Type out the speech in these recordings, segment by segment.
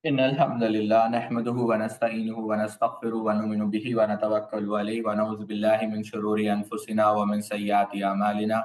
إن الحمد لله نحمده ونستعينه ونستغفره ونؤمن به ونتوكل عليه ونعوذ بالله من شرور أنفسنا ومن سيئات أعمالنا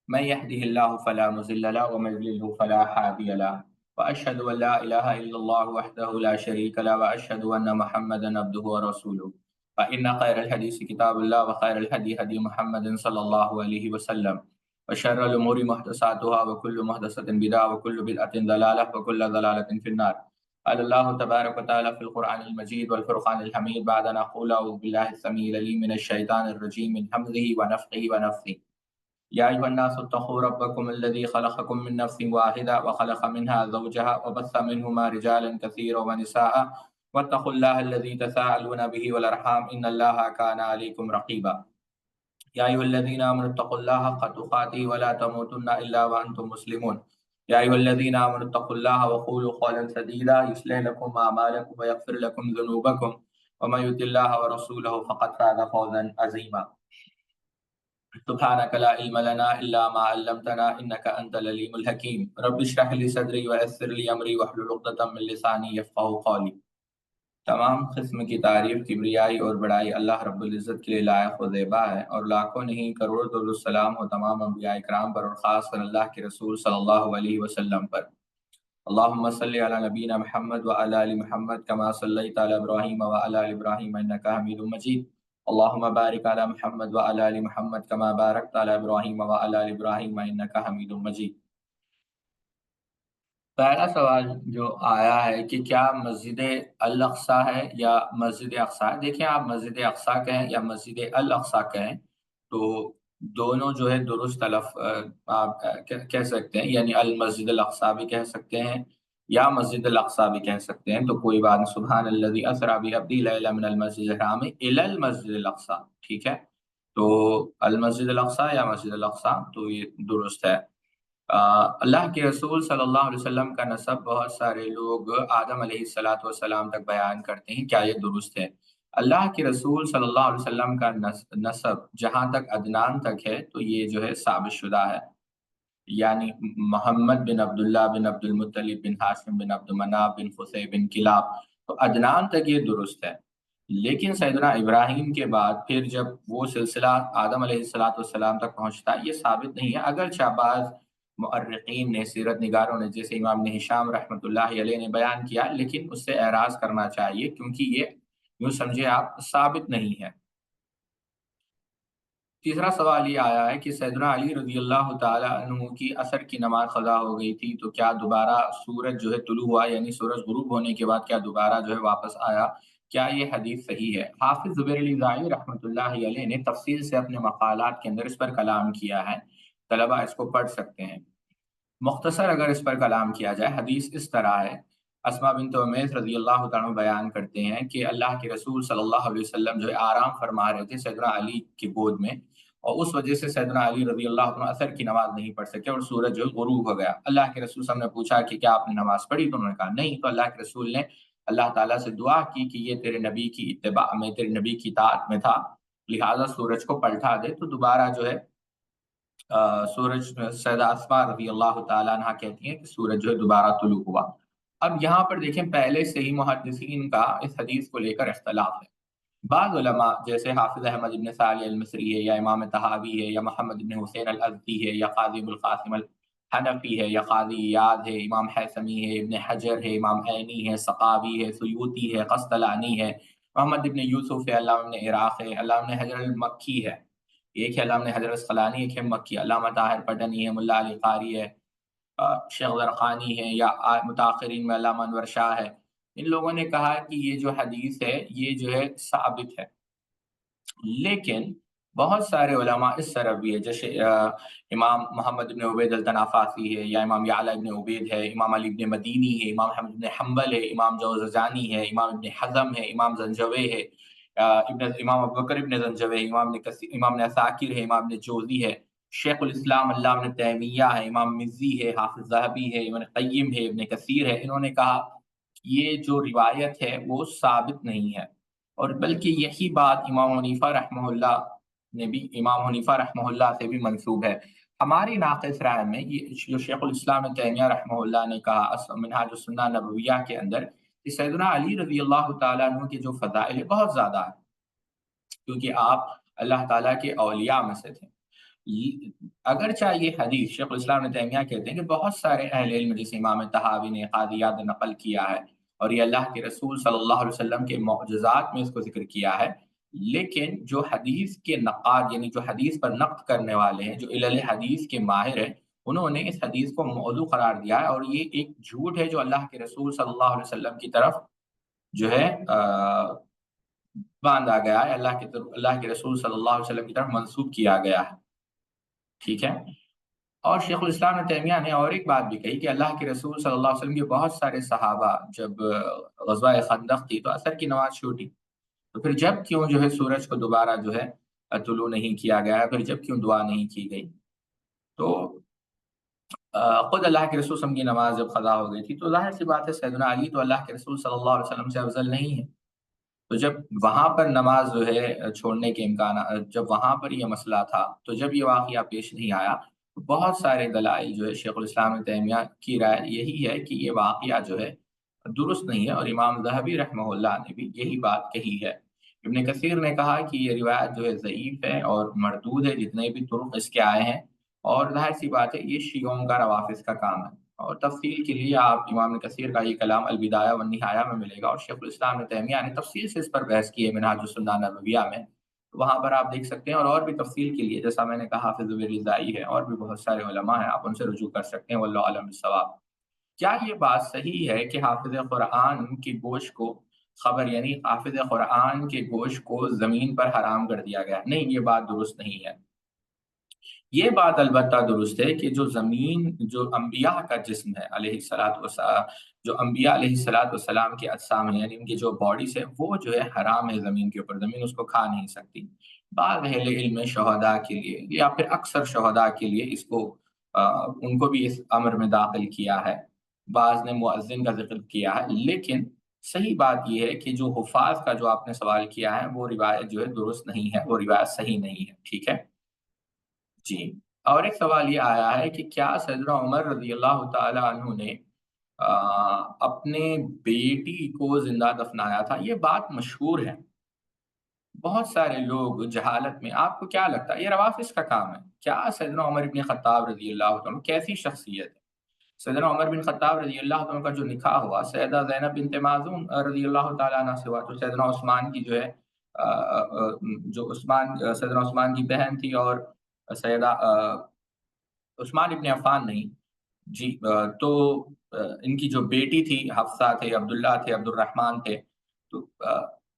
من يهده الله فلا مضل له ومن يضلل فلا هادي له وأشهد أن لا إله إلا الله وحده لا شريك له وأشهد أن محمدا عبده ورسوله فإن خير الحديث كتاب الله وخير الهدي هدي محمد صلى الله عليه وسلم وشر الأمور محدثاتها وكل محدثة بدعة وكل بدعة ضلالة وكل ضلالة في النار. قال الله تبارك وتعالى في القرآن المجيد والفرقان الحميد بعد أن أقول أعوذ بالله السميع العليم من الشيطان الرجيم من همزه ونفخه ونفثه. يا أيها الناس اتقوا ربكم الذي خلقكم من نفس واحدة وخلق منها زوجها وبث منهما رجالا كثيرا ونساء واتقوا الله الذي تساءلون به والأرحام إن الله كان عليكم رقيبا. يا أيها الذين آمنوا اتقوا الله حق تقاته ولا تموتن إلا وأنتم مسلمون. يا أيها الذين آمنوا اتقوا الله وقولوا قولا سديدا يصلح لكم أعمالكم ويغفر لكم ذنوبكم ومن يطع الله ورسوله فقد فاز فوزا عظيما. سبحانك لا علم لنا إلا ما علمتنا إنك أنت العليم الحكيم. رب اشرح لي صدري ويسر لي أمري واحلل عقدة من لساني يفقهوا قولي. تمام قسم کی تعریف، کبریائی اور بڑائی اللہ رب العزت کے لیے لائق و زیبا ہے، اور لاکھوں نہیں کروڑوں درود السلام ہو تمام انبیاء کرام پر، اور خاص کر اللہ کے رسول صلی اللہ علیہ وسلم پر۔ اللہم صلی علی نبینا محمد وعلی آل محمد کما صلیت علی ابراہیم وعلی آل ابراہیم انک حمید مجید۔ اللہم بارک علی محمد وعلی آل محمد کما بارکت علی ابراہیم وعلی آل ابراہیم انک حمید مجید۔ پہلا سوال جو آیا ہے کہ کیا مسجد الاقصیٰ ہے یا مسجد اقصیٰ ہے؟ دیکھیں، آپ مسجد اقصیٰ کہیں یا مسجد الاقصیٰ کہیں تو دونوں جو ہے درست آپ کہہ سکتے ہیں، یعنی المسجد الاقصیٰ بھی کہہ سکتے ہیں یا مسجد الاقصیٰ بھی کہہ سکتے ہیں، تو کوئی بات نہیں۔ سبحان الذی اسریٰ بعبدہ لیلا من المسجد الحرام الی المسجد الاقصیٰ، ٹھیک ہے؟ تو المسجد الاقصیٰ یا مسجد الاقصیٰ تو یہ درست ہے۔ اللہ کے رسول صلی اللہ علیہ وسلم کا نسب بہت سارے لوگ آدم علیہ السلام تک بیان کرتے ہیں، کیا یہ درست ہے؟ اللہ کے رسول صلی اللہ علیہ وسلم کا نسب جہاں تک عدنان تک ہے تو یہ جو ہے ثابت شدہ ہے، یعنی محمد بن عبداللہ بن عبد المطلب بن ہاشم بن عبد مناف بن قصی بن کلاب، تو عدنان تک یہ درست ہے۔ لیکن سیدنا ابراہیم کے بعد پھر جب وہ سلسلہ آدم علیہ السلام تک پہنچتا ہے، یہ ثابت نہیں ہے، اگرچہ بعض مؤرخین نے، سیرت نگاروں نے، جیسے امام ابن ہشام رحمۃ اللہ علیہ نے بیان کیا، لیکن اس سے اعراض کرنا چاہیے کیونکہ یہ یوں سمجھے آپ ثابت نہیں ہے۔ تیسرا سوال یہ آیا ہے کہ سیدنا علی رضی اللہ تعالیٰ عنہ کی عصر کی نماز قضا ہو گئی تھی، تو کیا دوبارہ سورج جو ہے طلوع ہوا، یعنی سورج غروب ہونے کے بعد کیا دوبارہ جو ہے واپس آیا؟ کیا یہ حدیث صحیح ہے؟ حافظ زبیر علی زاہی رحمۃ اللہ علیہ نے تفصیل سے اپنے مقالات کے اندر اس پر کلام کیا ہے، طلبہ اس کو پڑھ سکتے ہیں۔ مختصر اگر اس پر کلام کیا جائے، حدیث اس طرح ہے، اسماء بنت امیس رضی اللہ تعالیٰ بیان کرتے ہیں کہ اللہ کے رسول صلی اللہ علیہ وسلم جو ہے آرام فرما رہے تھے سیدنا علی کی گود میں، اور اس وجہ سے سیدنا علی رضی اللہ عنہ عصر کی نماز نہیں پڑھ سکے اور سورج جو غروب ہو گیا۔ اللہ کے رسول صلی اللہ علیہ وسلم نے پوچھا کہ کیا آپ نے نماز پڑھی؟ تو انہوں نے کہا نہیں، تو اللہ کے رسول نے اللہ تعالیٰ سے دعا کی کہ یہ تیرے نبی کی اتباع میں، تیرے نبی کی اطاعت میں تھا، لہٰذا سورج کو پلٹا دے۔ تو دوبارہ جو ہے سورج، سیدہ اسماء رضی اللہ تعالیٰ عنہ کہتی ہیں کہ سورج جو ہے دوبارہ طلوع ہوا۔ اب یہاں پر دیکھیں، پہلے سے ہی محدثین کا اس حدیث کو لے کر اختلاف ہے۔ بعض علماء جیسے حافظ احمد بن صالح المصری ہے، یا امام طحاوی ہے، یا محمد بن حسین الازدی ہے، یا قاضی ابو القاسم الحنفی ہے، یا قاضی ایاز ہے، امام حیثمی ہے، ابن حجر ہے، امام عینی ہے، سقاوی ہے، سیوطی ہے، قسطلانی ہے، محمد بن یوسف ہے، علامہ ابن عراق ہے، علامہ ابن حجر المکی ہے، ایک ہے علامہ حضرت اسقلانی، ایک ہے مکی، علامہ طاہر پٹنی ہے، ملا علی قاری ہے، شیخ زرقانی ہے، یا متاخرین میں علامہ انور شاہ ہے۔ ان لوگوں نے کہا کہ یہ جو حدیث ہے یہ جو ہے ثابت ہے، لیکن بہت سارے علماء اس طرف بھی ہے، جیسے امام محمد بن عبید التنافاسی ہے، یا امام یعلا ابن عبید ہے، امام علی ابن مدینی ہے، امام احمد بن حنبل ہے، امام جوزجانی ہے، امام ابن حزم ہے، امام زنجوی ہے، امام ابوبکر ابن زنجوی، امام ابن عساکر ہے، امام ابن جوزی ہے، شیخ الاسلام علامہ ابن تیمیہ ہے، امام مزی ہے، حافظ ذہبی ہے، ابن قیم ہے، ابن کثیر ہے۔ انہوں نے کہا یہ جو روایت ہے وہ ثابت نہیں ہے، اور بلکہ یہی بات امام حنیفہ رحمہ اللہ سے بھی منسوب ہے۔ ہماری ناقص رائے میں یہ جو شیخ الاسلام ابن تیمیہ رحمہ اللہ نے کہا منہاج السنہ نبویہ کے اندر، کہ سیدنا علی رضی اللہ تعالیٰ عنہ کے جو فضائل ہے بہت زیادہ ہیں، کیونکہ آپ اللہ تعالیٰ کے اولیاء میں سے تھے۔ اگرچہ یہ حدیث شیخ الاسلام ابن تیمیہ کہتے ہیں کہ بہت سارے اہل علم جیسے امام طحاوی نے قاضیات نے نقل کیا ہے، اور یہ اللہ کے رسول صلی اللہ علیہ وسلم کے معجزات میں اس کو ذکر کیا ہے، لیکن جو حدیث کے نقاد یعنی جو حدیث پر نقد کرنے والے ہیں، جو علل حدیث کے ماہر ہیں، انہوں نے اس حدیث کو موضوع قرار دیا ہے، اور یہ ایک جھوٹ ہے جو اللہ کے رسول صلی اللہ علیہ وسلم کی طرف جو ہے باندھا گیا ہے، اللہ کے رسول صلی اللہ علیہ وسلم کی طرف منسوب کیا گیا ہے، ٹھیک ہے۔ اور شیخ الاسلام ابن تیمیہ نے اور ایک بات بھی کہی کہ اللہ کے رسول صلی اللہ علیہ وسلم کے بہت سارے صحابہ جب غزوہ خندق تھی تو عصر کی نماز چھوٹی، تو پھر جب کیوں جو ہے سورج کو دوبارہ جو ہے طلوع نہیں کیا گیا، پھر جب کیوں دعا نہیں کی گئی، تو خود اللہ کے رسول صلی اللہ علیہ وسلم کی نماز جب قضا ہو گئی تھی تو ظاہر سی بات ہے سیدنا علی تو اللہ کے رسول صلی اللہ علیہ وسلم سے افضل نہیں ہے، تو جب وہاں پر نماز جو ہے چھوڑنے کے امکانات، جب وہاں پر یہ مسئلہ تھا، تو جب یہ واقعہ پیش نہیں آیا تو بہت سارے دلائل جو ہے شیخ الاسلام ابن تیمیہ کی رائے یہی ہے کہ یہ واقعہ جو ہے درست نہیں ہے، اور امام ذہبی رحمہ اللہ نے بھی یہی بات کہی ہے۔ ابن کثیر نے کہا کہ یہ روایت جو ہے ضعیف ہے اور مردود ہے، جتنے بھی طرق اس کے آئے ہیں، اور ظاہر سی بات ہے یہ شیعوں کا روافظ کا کام ہے، اور تفصیل کے لیے آپ امام ابن کثیر کا یہ کلام البدایہ والنہایہ میں ملے گا، اور شیخ الاسلام ابن تیمیہ نے تفصیل سے اس پر بحث کی ہے منہاج السنہ نبویہ میں، وہاں پر آپ دیکھ سکتے ہیں، اور بھی تفصیل کے لیے جیسا میں نے کہا حافظ رضائی ہے، اور بھی بہت سارے علماء ہیں، آپ ان سے رجوع کر سکتے ہیں، واللہ اعلم بالصواب۔ کیا یہ بات صحیح ہے کہ حافظ قرآن کی گوشت کو خبر یعنی حافظ قرآن کے گوشت کو زمین پر حرام کر دیا گیا؟ نہیں، یہ بات درست نہیں ہے۔ یہ بات البتہ درست ہے کہ جو زمین جو انبیاء کا جسم ہے علیہ الصلوۃ والسلام، جو انبیاء علیہ الصلوۃ والسلام کے اجسام ہیں، یعنی ان کی جو باڈیز ہے وہ جو ہے حرام ہے زمین کے اوپر، زمین اس کو کھا نہیں سکتی۔ بعض اہل علم شہداء کے لیے یا پھر اکثر شہداء کے لیے اس کو ان کو بھی اس امر میں داخل کیا ہے، بعض نے مؤذن کا ذکر کیا ہے، لیکن صحیح بات یہ ہے کہ جو حفاظ کا جو آپ نے سوال کیا ہے وہ روایت جو ہے درست نہیں ہے، وہ روایت صحیح نہیں ہے، ٹھیک ہے جی۔ اور ایک سوال یہ آیا ہے کہ کیا سیدنا عمر رضی اللہ تعالی عنہ نے اپنے بیٹی کو زندہ دفنایا تھا؟ یہ بات مشہور ہے، بہت سارے لوگ جہالت میں، آپ کو کیا لگتا ہے یہ روافظ کا کام ہے کیا؟ سیدنا عمر بن خطاب رضی اللہ عنہ کیسی شخصیت ہے؟ سیدنا عمر بن خطاب رضی اللہ عنہ کا جو نکاح ہوا سیدہ زینب بنت ماذون رضی اللہ تعالیٰ عنہ سے ہوا، تو سیدنا عثمان کی جو ہے جو سیدنا عثمان کی بہن تھی، اور سیدہ عثمان ابن عفان نہیں جی، تو ان کی جو بیٹی تھی حفصہ تھے، عبداللہ تھے، عبد الرحمن تھے، تو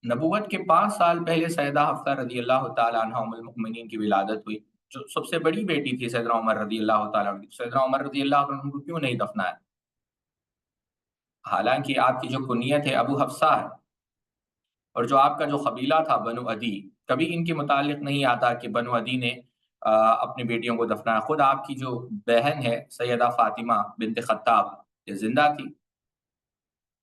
نبوت کے 5 سال پہلے سیدہ حفصہ رضی اللہ تعالیٰ عنہ ام المؤمنین کی ولادت ہوئی، جو سب سے بڑی بیٹی تھی سیدنا عمر رضی اللہ تعالیٰ عنہ، سیدنا عمر رضی اللہ عنہ کو کیوں نہیں دفنایا؟ حالانکہ آپ کی جو کنیت ہے ابو حفصہ ہے، اور جو آپ کا جو قبیلہ تھا بنو عدی، کبھی ان کے متعلق نہیں آتا کہ بنو عدی نے اپنی بیٹیوں کو دفنایا، خود آپ کی جو بہن ہے سیدہ فاطمہ بنت خطاب یہ زندہ تھی،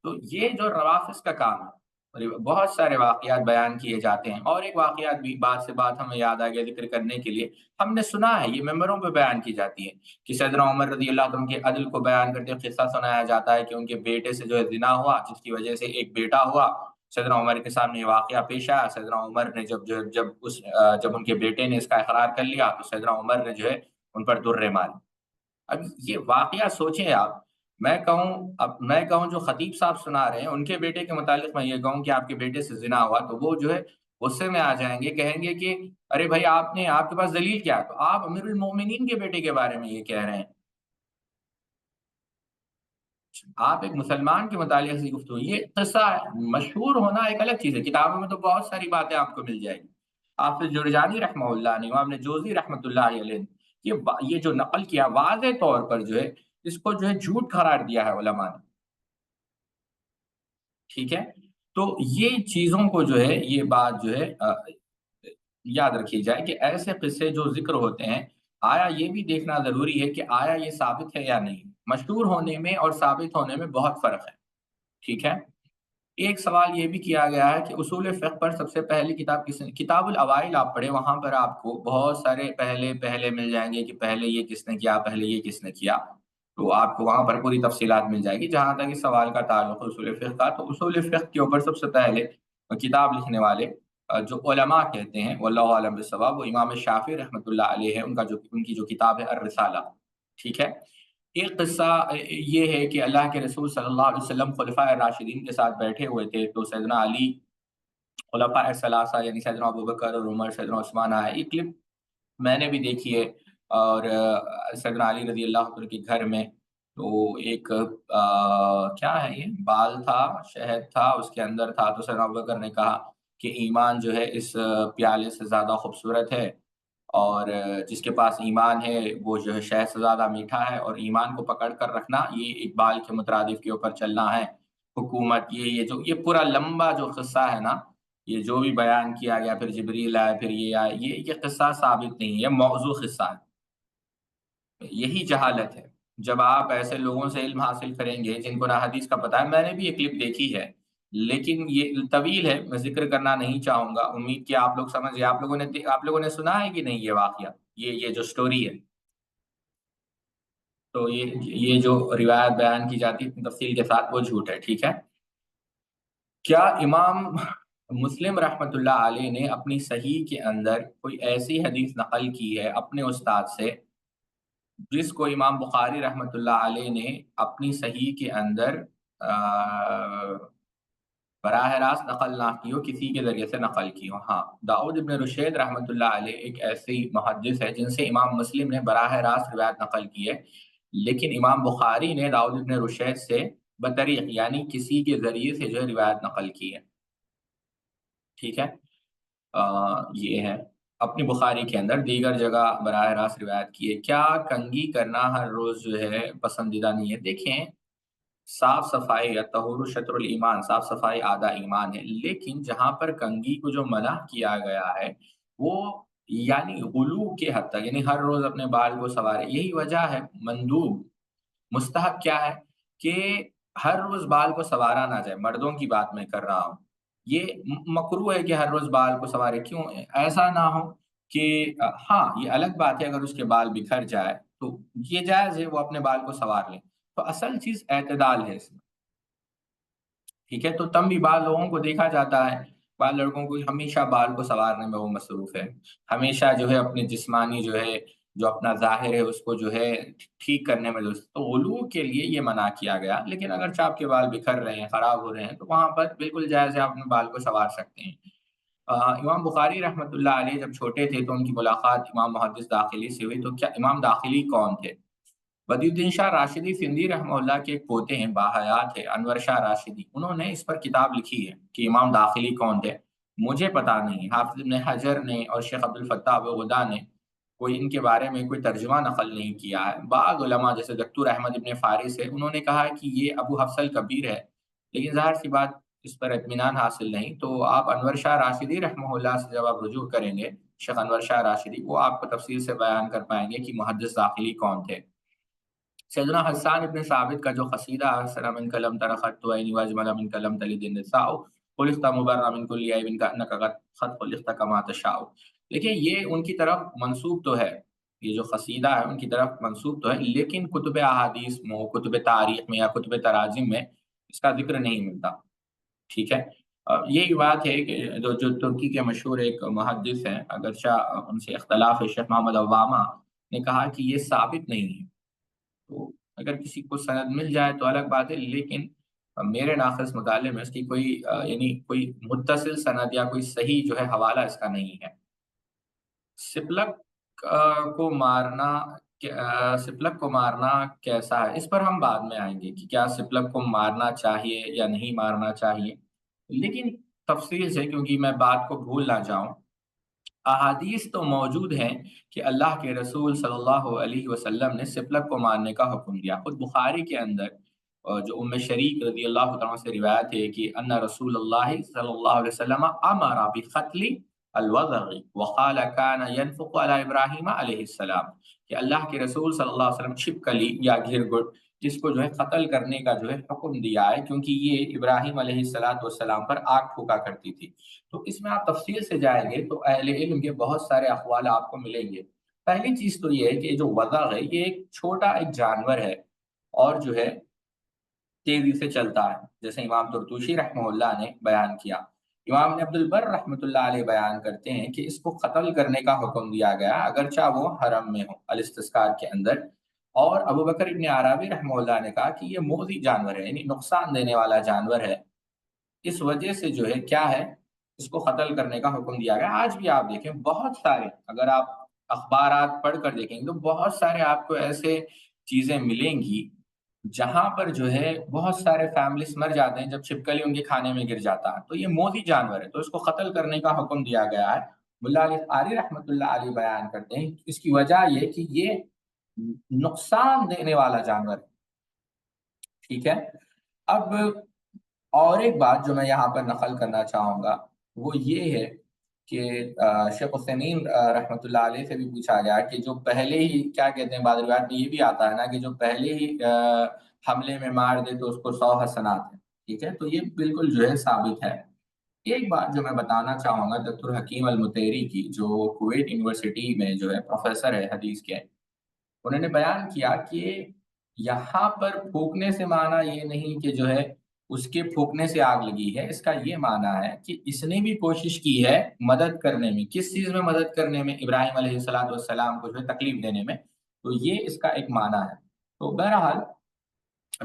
تو یہ جو روافظ کا کام ہے، اور بہت سارے واقعات بیان کیے جاتے ہیں، اور ایک واقعات بھی بات سے بات ہمیں یاد آ گیا ذکر کرنے کے لیے، ہم نے سنا ہے یہ ممبروں پہ بیان کی جاتی ہے کہ سیدنا عمر رضی اللہ عنہ کے عدل کو بیان کرتے ہوئے قصہ سنایا جاتا ہے کہ ان کے بیٹے سے جو ہے زنا ہوا، جس کی وجہ سے ایک بیٹا ہوا، سیدنا عمر کے سامنے یہ واقعہ پیش آیا، سیدنا عمر نے جب ان کے بیٹے نے اس کا اقرار کر لیا تو سیدنا عمر نے جو ہے ان پر درے ماری۔ اب یہ واقعہ سوچیں آپ، میں کہوں جو خطیب صاحب سنا رہے ہیں ان کے بیٹے کے متعلق میں یہ کہوں کہ آپ کے بیٹے سے زنا ہوا، تو وہ جو ہے غصے میں آ جائیں گے، کہیں گے کہ ارے بھائی آپ کے پاس دلیل کیا ہے؟ تو آپ امیر المومنین کے بیٹے کے بارے میں یہ کہہ رہے ہیں، آپ ایک مسلمان کے متعلق سے گفتگو، یہ قصہ مشہور ہونا ایک الگ چیز ہے، کتابوں میں تو بہت ساری باتیں آپ کو مل جائیں گی، حافظ جرجانی رحمہ اللہ نے، امام نے جوزی رحمۃ اللہ علیہ نے یہ جو نقل کیا واضح طور پر جو ہے اس کو جو ہے جھوٹ قرار دیا ہے علماء نے، ٹھیک ہے۔ تو یہ چیزوں کو جو ہے یہ بات جو ہے یاد رکھی جائے کہ ایسے قصے جو ذکر ہوتے ہیں، آیا یہ بھی دیکھنا ضروری ہے کہ آیا یہ ثابت ہے یا نہیں، مشہور ہونے میں اور ثابت ہونے میں بہت فرق ہے، ٹھیک ہے۔ ایک سوال یہ بھی کیا گیا ہے کہ اصول فقہ پر سب سے پہلی کتاب کس نے؟ کتاب الاوائل آپ پڑھیں، وہاں پر آپ کو بہت سارے پہلے مل جائیں گے کہ پہلے یہ کس نے کیا، پہلے یہ کس نے کیا، تو آپ کو وہاں پر پوری تفصیلات مل جائے گی۔ جہاں تک اس سوال کا تعلق ہے اصول فقہ کا، تو اصول فقہ کے اوپر سب سے پہلے کتاب لکھنے والے جو علماء کہتے ہیں واللہ عالم بالصواب، وہ امام شافعی رحمۃ اللہ علیہ ہے، ان کی جو کتاب ہے الرسالہ، ٹھیک ہے۔ ایک قصہ یہ ہے کہ اللہ کے رسول صلی اللہ علیہ وسلم خلفائے راشدین کے ساتھ بیٹھے ہوئے تھے، تو سیدنا علی، خلفاء ثلاثہ یعنی سیدنا ابوبکر اور عمر، سیدنا عثمان آئے۔ یہ کلپ میں نے بھی دیکھی ہے، اور سیدنا علی رضی اللہ عنہ کے گھر میں تو ایک کیا ہے یہ بال تھا، شہد تھا اس کے اندر تھا، تو سیدنا ابوبکر نے کہا کہ ایمان جو ہے اس پیالے سے زیادہ خوبصورت ہے، اور جس کے پاس ایمان ہے وہ جو ہے شہد سے زیادہ میٹھا ہے، اور ایمان کو پکڑ کر رکھنا یہ اقبال کے مترادف کے اوپر چلنا ہے، حکومت یہ پورا لمبا جو قصہ ہے نا، یہ جو بھی بیان کیا گیا، پھر جبریل آئے، پھر یہ آئے، یہ قصہ ثابت نہیں ہے، یہ موضوع قصہ ہے۔ یہی جہالت ہے، جب آپ ایسے لوگوں سے علم حاصل کریں گے جن کو نہ حدیث کا پتہ ہے۔ میں نے بھی یہ کلپ دیکھی ہے، لیکن یہ طویل ہے، میں ذکر کرنا نہیں چاہوں گا، امید کہ آپ لوگ سمجھ گئے۔ آپ لوگوں نے سنا ہے کہ نہیں یہ واقعہ، یہ جو سٹوری ہے؟ تو یہ جو روایت بیان کی جاتی ہے تفصیل کے ساتھ، وہ جھوٹ ہے، ٹھیک ہے۔ کیا امام مسلم رحمۃ اللہ علیہ نے اپنی صحیح کے اندر کوئی ایسی حدیث نقل کی ہے اپنے استاد سے، جس کو امام بخاری رحمۃ اللہ علیہ نے اپنی صحیح کے اندر براہ راست نقل نہ کی ہو، کسی کے ذریعے سے نقل کی ہو؟ ہاں، داؤد ابن رشید رحمۃ اللہ علیہ ایک ایسی محدث ہے جن سے امام مسلم نے براہ راست روایت نقل کی ہے، لیکن امام بخاری نے داؤد ابن رشید سے بطریق یعنی کسی کے ذریعے سے جو ہے روایت نقل کی ہے، ٹھیک ہے۔ یہ ہے اپنی بخاری کے اندر، دیگر جگہ براہ راست روایت کی ہے۔ کیا کنگھی کرنا ہر روز جو ہے پسندیدہ نہیں ہے؟ دیکھیں، صاف صفائی یا طہور شطر الایمان، صاف صفائی آدھا ایمان ہے، لیکن جہاں پر کنگھی کو جو منع کیا گیا ہے وہ یعنی غلو کے حد تک، یعنی ہر روز اپنے بال کو سنوارے، یہی وجہ ہے مندوب۔ مستحب کیا ہے کہ ہر روز بال کو سنوارا نہ جائے، مردوں کی بات میں کر رہا ہوں۔ یہ مکروہ ہے کہ ہر روز بال کو سنوارے، کیوں ایسا نہ ہو کہ ہاں یہ الگ بات ہے اگر اس کے بال بکھر جائے تو یہ جائز ہے وہ اپنے بال کو سنوار لیں، تو اصل چیز اعتدال ہے اس میں، ٹھیک ہے۔ تو تم بھی بعض لوگوں کو دیکھا جاتا ہے، بعض لڑکوں کو ہمیشہ بال کو سنوارنے میں وہ مصروف ہے، ہمیشہ جو ہے اپنے جسمانی جو ہے جو اپنا ظاہر ہے اس کو جو ہے ٹھیک کرنے میں دوست، تو غلو کے لیے یہ منع کیا گیا۔ لیکن اگر آپ کے بال بکھر رہے ہیں، خراب ہو رہے ہیں، تو وہاں پر بالکل جائز ہے، آپ اپنے بال کو سنوار سکتے ہیں۔ امام بخاری رحمۃ اللہ علیہ جب چھوٹے تھے تو ان کی ملاقات امام محدث داخلی سے ہوئی، تو کیا امام داخلی کون تھے؟ بدی الدین شاہ راشدی سندھی رحمہ اللہ کے ایک پوتے ہیں، باحیات ہے انور شاہ راشدی، انہوں نے اس پر کتاب لکھی ہے کہ امام داخلی کون تھے۔ مجھے پتا نہیں، حافظ ابن حجر نے اور شیخ عبد الفتاح ابو غدا نے کوئی ان کے بارے میں کوئی ترجمہ نقل نہیں کیا ہے۔ بعض علماء جیسے دکتور احمد ابن فارس ہے، انہوں نے کہا ہے کہ یہ ابو حفص الکبیر ہے، لیکن ظاہر سی بات اس پر اطمینان حاصل نہیں، تو آپ انور شاہ راشدی رحمہ اللہ سے جب آپ رجوع کریں گے، شیخ انور شاہ راشدی، وہ آپ کو تفصیل سے بیان کر پائیں گے کہ محدث داخلی کون تھے۔ سیدنا حسان ابن ثابت کا جو قصیدہ احسن من کلم ترخت عینی واجمل من کلم تلد النساء خلقت مبرا من کل عیب کانک قد خلقت کما تشاء، دیکھیں یہ ان کی طرف منسوب تو ہے، یہ جو قصیدہ ہے ان کی طرف منسوب تو ہے، لیکن کتب احادیث میں، کتب تاریخ میں یا کتب تراجم میں اس کا ذکر نہیں ملتا، ٹھیک ہے۔ یہی بات ہے کہ جو ترکی کے مشہور ایک محدث ہیں، اگرچہ ان سے اختلاف ہے، شیخ محمد عوامہ نے کہا کہ یہ ثابت نہیں ہے، تو اگر کسی کو سند مل جائے تو الگ بات ہے، لیکن میرے ناقص مطالعے میں اس کی کوئی یعنی کوئی متصل سند یا کوئی صحیح جو ہے حوالہ اس کا نہیں ہے۔ سپلک کو مارنا سپلک کو مارنا کیسا ہے؟ اس پر ہم بعد میں آئیں گے کہ کیا سپلک کو مارنا چاہیے یا نہیں مارنا چاہیے، لیکن تفصیل سے کیونکہ میں بات کو بھول نہ جاؤں، احادیث تو موجود ہیں کہ اللہ کے رسول صلی اللہ علیہ وسلم نے سپلک کو مارنے کا حکم دیا۔ خود بخاری کے اندر جو ام شریک رضی اللہ عنہ سے روایت ہے کہ ان رسول اللہ صلی اللہ علیہ وسلم امر بقتل الوضع وقال كان ينفق على ابراہیم علیہ السلام، کہ اللہ کے رسول صلی اللہ علیہ وسلم چھپکلی یا گھرگٹ جس کو جو ہے قتل کرنے کا جو ہے حکم دیا ہے، کیونکہ یہ ابراہیم علیہ السلام پر آگ پھونکا کرتی تھی۔ تو اس میں آپ تفصیل سے جائیں گے تو اہل علم کے بہت سارے اقوال آپ کو ملیں گے۔ پہلی چیز تو یہ ہے کہ جو وضع ہے یہ ایک چھوٹا ایک جانور ہے، اور جو ہے تیزی سے چلتا ہے، جیسے امام طرطوشی رحمہ اللہ نے بیان کیا۔ امام ابن عبد البر رحمۃ اللہ علیہ بیان کرتے ہیں کہ اس کو قتل کرنے کا حکم دیا گیا اگرچہ وہ حرم میں ہو، الاستسقاء کے اندر۔ اور ابو بکر ابن عرابی رحمہ اللہ نے کہا کہ یہ مؤذی جانور ہے، یعنی نقصان دینے والا جانور ہے، اس وجہ سے جو ہے کیا ہے، اس کو قتل کرنے کا حکم دیا گیا۔ آج بھی آپ دیکھیں بہت سارے، اگر آپ اخبارات پڑھ کر دیکھیں تو بہت سارے آپ کو ایسے چیزیں ملیں گی جہاں پر جو ہے بہت سارے فیملیز مر جاتے ہیں جب چھپکلی ان کے کھانے میں گر جاتا ہے، تو یہ موذی جانور ہے، تو اس کو قتل کرنے کا حکم دیا گیا ہے۔ ملا علی قاری رحمۃ اللہ علیہ بیان کرتے ہیں اس کی وجہ یہ کہ یہ نقصان دینے والا جانور ہے، ٹھیک ہے۔ اب اور ایک بات جو میں یہاں پر نقل کرنا چاہوں گا وہ یہ ہے کہ شیخ عثیمین رحمۃ اللہ علیہ سے بھی پوچھا گیا کہ جو پہلے ہی کیا کہتے ہیں، بعض روایت میں یہ بھی آتا ہے نا کہ جو پہلے ہی حملے میں مار دے تو اس کو 100 حسنات ہیں، ٹھیک ہے، تو یہ بالکل جو ہے ثابت ہے۔ ایک بات جو میں بتانا چاہوں گا دکتر حکیم المطیری کی، جو کویت یونیورسٹی میں جو ہے پروفیسر ہے حدیث کے، انہوں نے بیان کیا کہ یہاں پر پھونکنے سے معنی یہ نہیں کہ جو ہے اس کے پھونکنے سے آگ لگی ہے، اس کا یہ معنی ہے کہ اس نے بھی کوشش کی ہے مدد کرنے میں۔ کس چیز میں مدد کرنے میں؟ ابراہیم علیہ السلام کو جو ہے تکلیف دینے میں، تو یہ اس کا ایک معنی ہے۔ تو بہرحال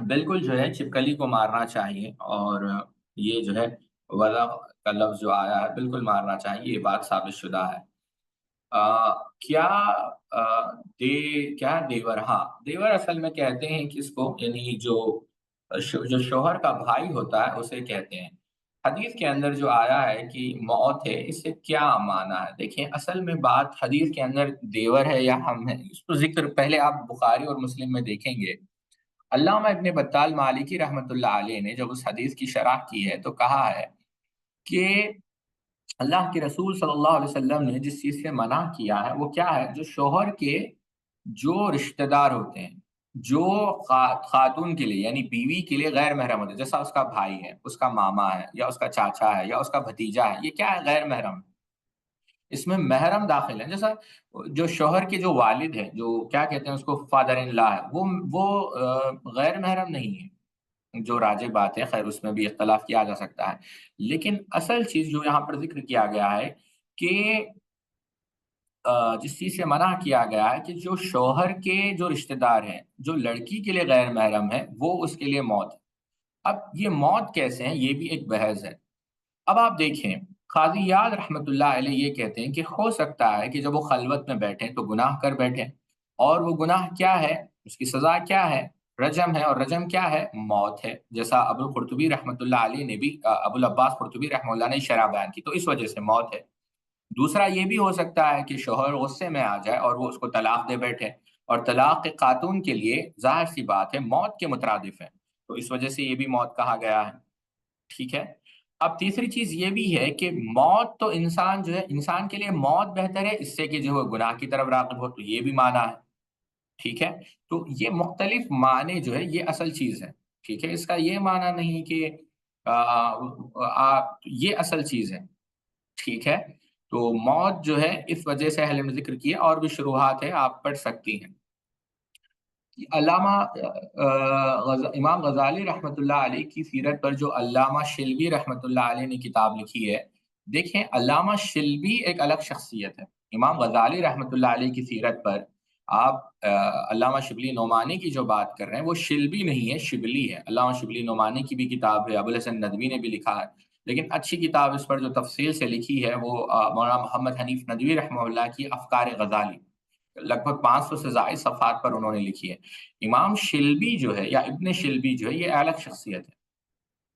بالکل جو ہے چھپکلی کو مارنا چاہیے، اور یہ جو ہے وضع کا لفظ جو آیا ہے بالکل مارنا چاہیے، یہ بات ثابت شدہ ہے۔ کیا دیور، ہاں دیور اصل میں کہتے ہیں کس کو، یعنی جو شوہر کا بھائی ہوتا ہے اسے کہتے ہیں۔ حدیث کے اندر جو آیا ہے کہ موت ہے، اس سے کیا معنی ہے؟ دیکھیں اصل میں بات حدیث کے اندر دیور ہے یا ہم ہے، اس کو ذکر پہلے آپ بخاری اور مسلم میں دیکھیں گے۔ علامہ ابن بطال مالکی رحمۃ اللہ علیہ نے جب اس حدیث کی شرح کی ہے تو کہا ہے کہ اللہ کے رسول صلی اللہ علیہ وسلم نے جس چیز سے منع کیا ہے وہ کیا ہے؟ جو شوہر کے جو رشتہ دار ہوتے ہیں، جو خاتون کے لیے یعنی بیوی کے لیے غیر محرم ہوتے ہیں، جیسا اس کا بھائی ہے، اس کا ماما ہے، یا اس کا چاچا ہے، یا اس کا بھتیجا ہے، یہ کیا ہے؟ غیر محرم۔ اس میں محرم داخل ہے، جیسا جو شوہر کے جو والد ہے، جو کیا کہتے ہیں اس کو، فادر ان لا ہے، وہ غیر محرم نہیں ہے، جو راجح بات ہے، خیر اس میں بھی اختلاف کیا جا سکتا ہے۔ لیکن اصل چیز جو یہاں پر ذکر کیا گیا ہے کہ جس چیز سے منع کیا گیا ہے کہ جو شوہر کے جو رشتہ دار ہیں، جو لڑکی کے لیے غیر محرم ہے، وہ اس کے لیے موت ہے۔ اب یہ موت کیسے ہیں، یہ بھی ایک بحث ہے۔ اب آپ دیکھیں قاضی یاد رحمت اللہ علیہ یہ کہتے ہیں کہ ہو سکتا ہے کہ جب وہ خلوت میں بیٹھیں تو گناہ کر بیٹھیں، اور وہ گناہ کیا ہے، اس کی سزا کیا ہے؟ رجم ہے، اور رجم کیا ہے؟ موت ہے، جیسا ابو القرطبی رحمت اللہ علیہ نے بھی، ابو العباس قرطبی رحمۃ اللہ نے شرح بیان کی، تو اس وجہ سے موت ہے۔ دوسرا یہ بھی ہو سکتا ہے کہ شوہر غصے میں آ جائے اور وہ اس کو طلاق دے بیٹھے، اور طلاق خاتون کے لیے ظاہر سی بات ہے موت کے مترادف ہے، تو اس وجہ سے یہ بھی موت کہا گیا ہے، ٹھیک ہے۔ اب تیسری چیز یہ بھی ہے کہ موت تو انسان جو ہے، انسان کے لیے موت بہتر ہے اس سے کہ جو ہے گناہ کی طرف راغب ہو، تو یہ بھی معنی ہے، ٹھیک ہے۔ تو یہ مختلف معنی جو ہے یہ اصل چیز ہے، ٹھیک ہے، اس کا یہ معنی نہیں کہ یہ اصل چیز ہے، ٹھیک ہے۔ تو موت جو ہے اس وجہ سے اہل نے ذکر کیا، اور بھی شروحات ہے آپ پڑھ سکتی ہیں۔ علامہ امام غزالی رحمۃ اللہ علیہ کی سیرت پر جو علامہ شلبی رحمۃ اللہ علیہ نے کتاب لکھی ہے، دیکھیں علامہ شلبی ایک الگ شخصیت ہے۔ امام غزالی رحمۃ اللہ علیہ کی سیرت پر آپ علامہ شبلی نعمانی کی جو بات کر رہے ہیں وہ شلبی نہیں ہے، شبلی ہے۔ علامہ شبلی نعمانی کی بھی کتاب ہے، ابوالحسن ندوی نے بھی لکھا ہے، لیکن اچھی کتاب اس پر جو تفصیل سے لکھی ہے وہ مولانا محمد حنیف ندوی رحمہ اللہ کی افکار غزالی، لگ بھگ 500 سے زائد صفحات پر انہوں نے لکھی ہے۔ امام شلبی جو ہے یا ابن شلبی جو ہے یہ الگ شخصیت ہے۔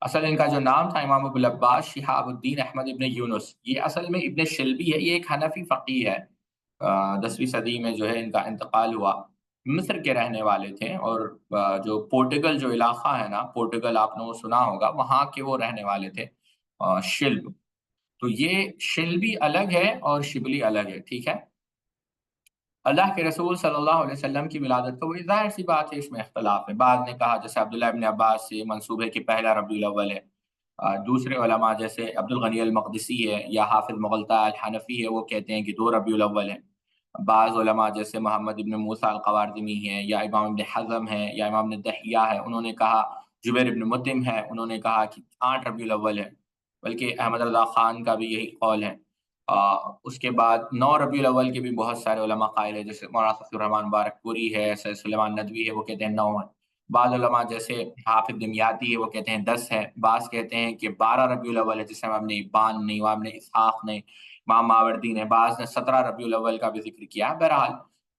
اصل ان کا جو نام تھا امام ابو العباس شہاب الدین احمد ابن یونس، یہ اصل میں ابن شلبی ہے، یہ ایک حنفی فقیہ ہے، 10ویں صدی میں جو ہے ان کا انتقال ہوا۔ مصر کے رہنے والے تھے، اور جو پورٹگل جو علاقہ ہے نا، پورٹگل آپ نے وہ سنا ہوگا، وہاں کے وہ رہنے والے تھے، شلب۔ تو یہ شلبی الگ ہے اور شبلی الگ ہے، ٹھیک ہے۔ اللہ کے رسول صلی اللہ علیہ وسلم کی ولادت تو وہی ظاہر سی بات ہے، اس میں اختلاف ہے۔ بعض نے کہا جیسے عبداللہ ابن عباس سے منسوب ہے کہ پہلا ربیع الاول ہے، دوسرے علماء جیسے عبد الغنی المقدسی ہے یا حافظ مغلطہ الحنفی ہے، وہ کہتے ہیں کہ 2 ربیع الاول ہے۔ بعض علماء جیسے محمد ابن موسیٰ القواردمی ہیں، یا امام ابن حزم ہیں، یا امام ابن دہیہ ہے، انہوں نے کہا، جبیر ابن مطعم ہے، انہوں نے کہا کہ 8 ربیع الاول ہے، بلکہ احمد رضا خان کا بھی یہی قول ہے۔ اس کے بعد 9 ربیع الاول کے بھی بہت سارے علماء قائل ہیں، جیسے مولانا صفی الرحمن مبارک پوری ہے، سید سلیمان ندوی ہے، وہ کہتے ہیں 9 ہے۔ بعض علماء جیسے حافظ دمیاطی ہے، وہ کہتے ہیں 10 ہے، بعض کہتے ہیں کہ 12 ربیع الاول ہے، جسے امام نے ابان نے، امام نے اسحاق نے، امام ماوردی نے، بعض نے 17 ربیع الاول کا بھی ذکر کیا ہے۔ بہرحال